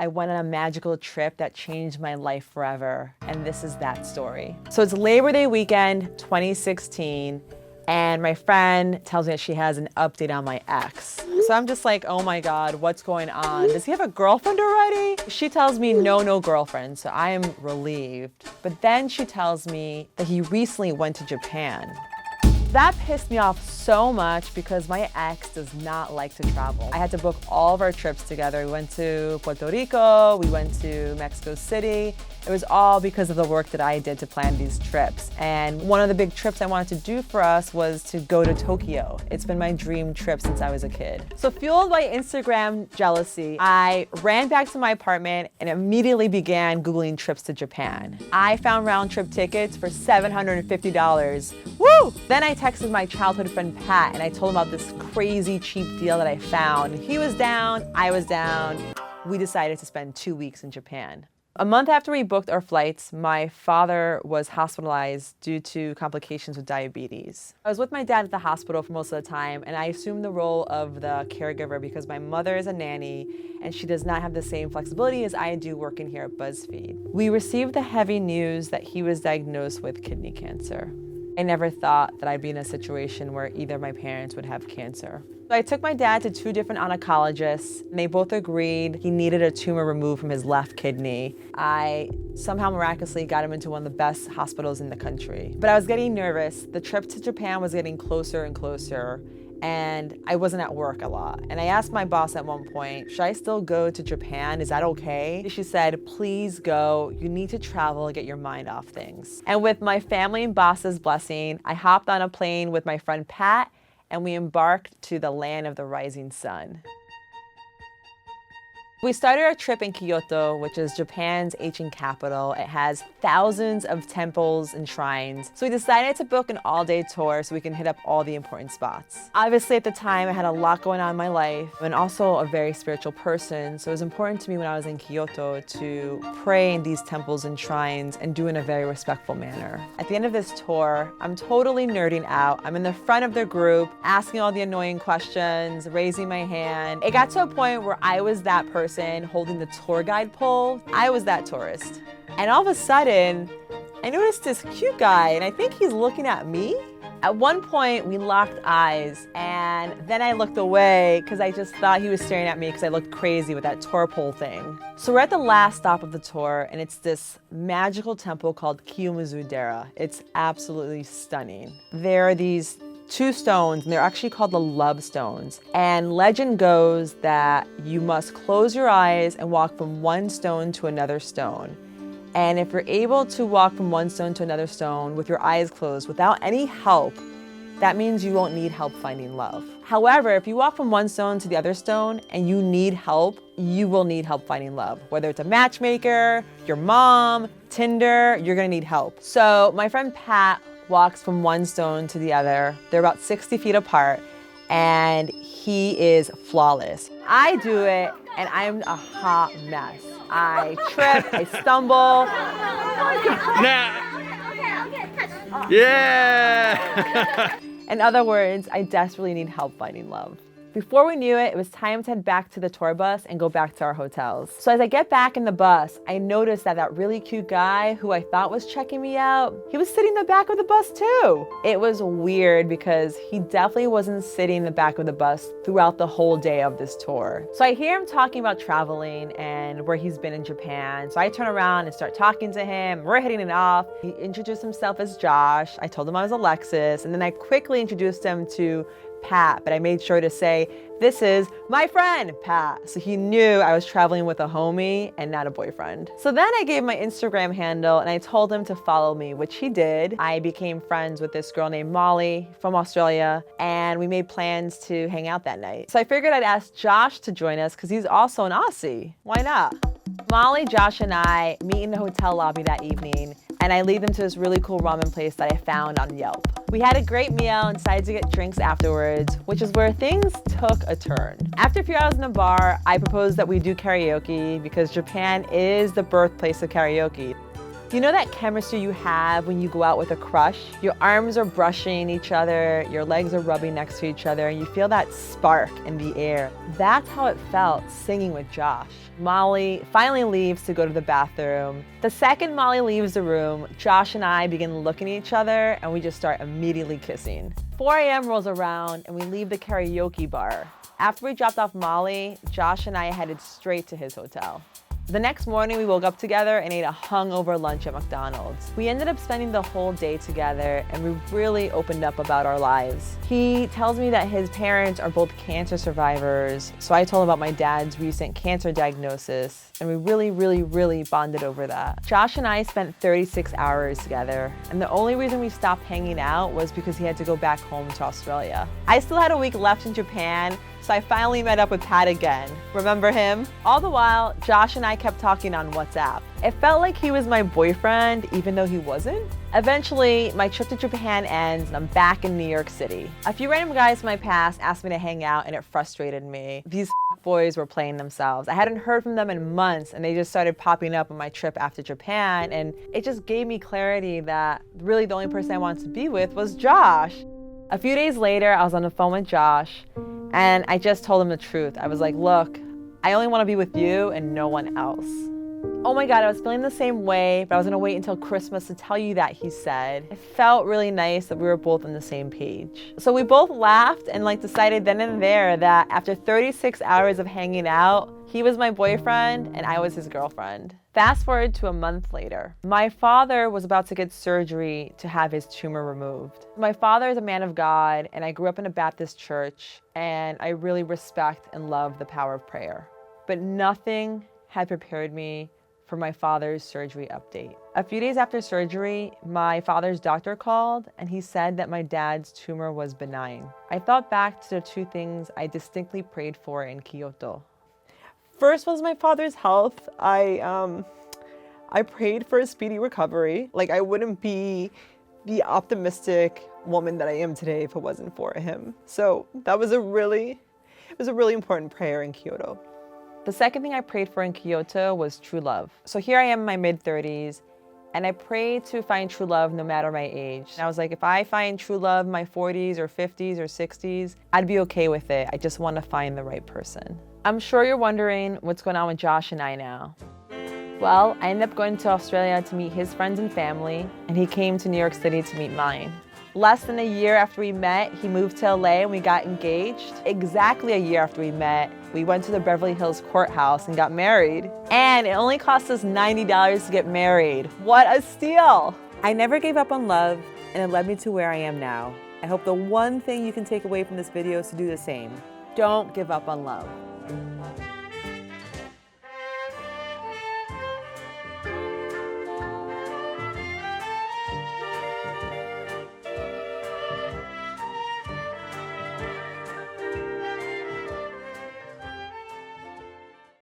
I went on a magical trip that changed my life forever, and this is that story. So it's Labor Day weekend, 2016, and my friend tells me that she has an update on my ex. So I'm just like, oh my God, what's going on? Does he have a girlfriend already? She tells me no girlfriend, so I am relieved. But then she tells me that he recently went to Japan. That pissed me off so much because my ex does not like to travel. I had to book all of our trips together. We went to Puerto Rico, we went to Mexico City. It was all because of the work that I did to plan these trips. And one of the big trips I wanted to do for us was to go to Tokyo. It's been my dream trip since I was a kid. So fueled by Instagram jealousy, I ran back to my apartment and immediately began Googling trips to Japan. I found round trip tickets for $750. Woo! Then I texted my childhood friend Pat and I told him about this crazy cheap deal that I found. He was down, I was down. We decided to spend 2 weeks in Japan. A month after we booked our flights, my father was hospitalized due to complications with diabetes. I was with my dad at the hospital for most of the time, and I assumed the role of the caregiver because my mother is a nanny and she does not have the same flexibility as I do working here at BuzzFeed. We received the heavy news that he was diagnosed with kidney cancer. I never thought that I'd be in a situation where either of my parents would have cancer. So I took my dad to 2 different oncologists, and they both agreed he needed a tumor removed from his left kidney. I somehow miraculously got him into one of the best hospitals in the country. But I was getting nervous. The trip to Japan was getting closer and closer, and I wasn't at work a lot. And I asked my boss at one point, should I still go to Japan? Is that okay? She said, please go. You need to travel and get your mind off things. And with my family and boss's blessing, I hopped on a plane with my friend Pat, and we embarked to the land of the rising sun. We started our trip in Kyoto, which is Japan's ancient capital. It has thousands of temples and shrines. So we decided to book an all-day tour so we can hit up all the important spots. Obviously at the time I had a lot going on in my life and also a very spiritual person. So it was important to me when I was in Kyoto to pray in these temples and shrines and do it in a very respectful manner. At the end of this tour, I'm totally nerding out. I'm in the front of the group, asking all the annoying questions, raising my hand. It got to a point where I was that person holding the tour guide pole. I was that tourist. And all of a sudden, I noticed this cute guy, and I think he's looking at me. At one point, we locked eyes, and then I looked away because I just thought he was staring at me because I looked crazy with that tour pole thing. So we're at the last stop of the tour, and it's this magical temple called Kiyomizu-dera. It's absolutely stunning. There are these 2 stones, and they're actually called the love stones. And legend goes that you must close your eyes and walk from one stone to another stone. And if you're able to walk from one stone to another stone with your eyes closed without any help, that means you won't need help finding love. However, if you walk from one stone to the other stone and you need help, you will need help finding love. Whether it's a matchmaker, your mom, Tinder, you're gonna need help. So my friend Pat walks from one stone to the other. They're about 60 feet apart, and he is flawless. I do it, and I'm a hot mess. I trip, I stumble. Yeah! In other words, I desperately need help finding love. Before we knew it, it was time to head back to the tour bus and go back to our hotels. So as I get back in the bus, I noticed that that really cute guy who I thought was checking me out, he was sitting in the back of the bus too. It was weird because he definitely wasn't sitting in the back of the bus throughout the whole day of this tour. So I hear him talking about traveling and where he's been in Japan. So I turn around and start talking to him. We're hitting it off. He introduced himself as Josh. I told him I was Alexis, and then I quickly introduced him to Pat, but I made sure to say, this is my friend, Pat. So he knew I was traveling with a homie and not a boyfriend. So then I gave my Instagram handle and I told him to follow me, which he did. I became friends with this girl named Molly from Australia, and we made plans to hang out that night. So I figured I'd ask Josh to join us because he's also an Aussie. Why not? Molly, Josh, and I meet in the hotel lobby that evening, and I lead them to this really cool ramen place that I found on Yelp. We had a great meal and decided to get drinks afterwards, which is where things took a turn. After a few hours in the bar, I proposed that we do karaoke because Japan is the birthplace of karaoke. You know that chemistry you have when you go out with a crush? Your arms are brushing each other, your legs are rubbing next to each other, and you feel that spark in the air. That's how it felt singing with Josh. Molly finally leaves to go to the bathroom. The second Molly leaves the room, Josh and I begin looking at each other and we just start immediately kissing. 4 a.m. rolls around and we leave the karaoke bar. After we dropped off Molly, Josh and I headed straight to his hotel. The next morning, we woke up together and ate a hungover lunch at McDonald's. We ended up spending the whole day together and we really opened up about our lives. He tells me that his parents are both cancer survivors, so I told him about my dad's recent cancer diagnosis, and we really bonded over that. Josh and I spent 36 hours together, and the only reason we stopped hanging out was because he had to go back home to Australia. I still had a week left in Japan, so I finally met up with Pat again. Remember him? All the while, Josh and I kept talking on WhatsApp. It felt like he was my boyfriend, even though he wasn't. Eventually, my trip to Japan ends and I'm back in New York City. A few random guys from my past asked me to hang out and it frustrated me. These boys were playing themselves. I hadn't heard from them in months and they just started popping up on my trip after Japan, and it just gave me clarity that really the only person I wanted to be with was Josh. A few days later, I was on the phone with Josh and I just told him the truth. I was like, look, I only want to be with you and no one else. Oh my God, I was feeling the same way, but I was gonna wait until Christmas to tell you that, he said. It felt really nice that we were both on the same page. So we both laughed and decided then and there that after 36 hours of hanging out, he was my boyfriend and I was his girlfriend. Fast forward to a month later. My father was about to get surgery to have his tumor removed. My father is a man of God and I grew up in a Baptist church, and I really respect and love the power of prayer. But nothing had prepared me for my father's surgery update. A few days after surgery, my father's doctor called and he said that my dad's tumor was benign. I thought back to the two things I distinctly prayed for in Kyoto. First was my father's health. I prayed for a speedy recovery. I wouldn't be the optimistic woman that I am today if it wasn't for him. So that was a really important prayer in Kyoto. The second thing I prayed for in Kyoto was true love. So here I am in my mid-30s, and I prayed to find true love no matter my age. And I was like, if I find true love in my 40s or 50s or 60s, I'd be okay with it. I just want to find the right person. I'm sure you're wondering what's going on with Josh and I now. Well, I ended up going to Australia to meet his friends and family, and he came to New York City to meet mine. Less than a year after we met, he moved to LA and we got engaged. Exactly a year after we met, we went to the Beverly Hills courthouse and got married. And it only cost us $90 to get married. What a steal! I never gave up on love, and it led me to where I am now. I hope the one thing you can take away from this video is to do the same. Don't give up on love.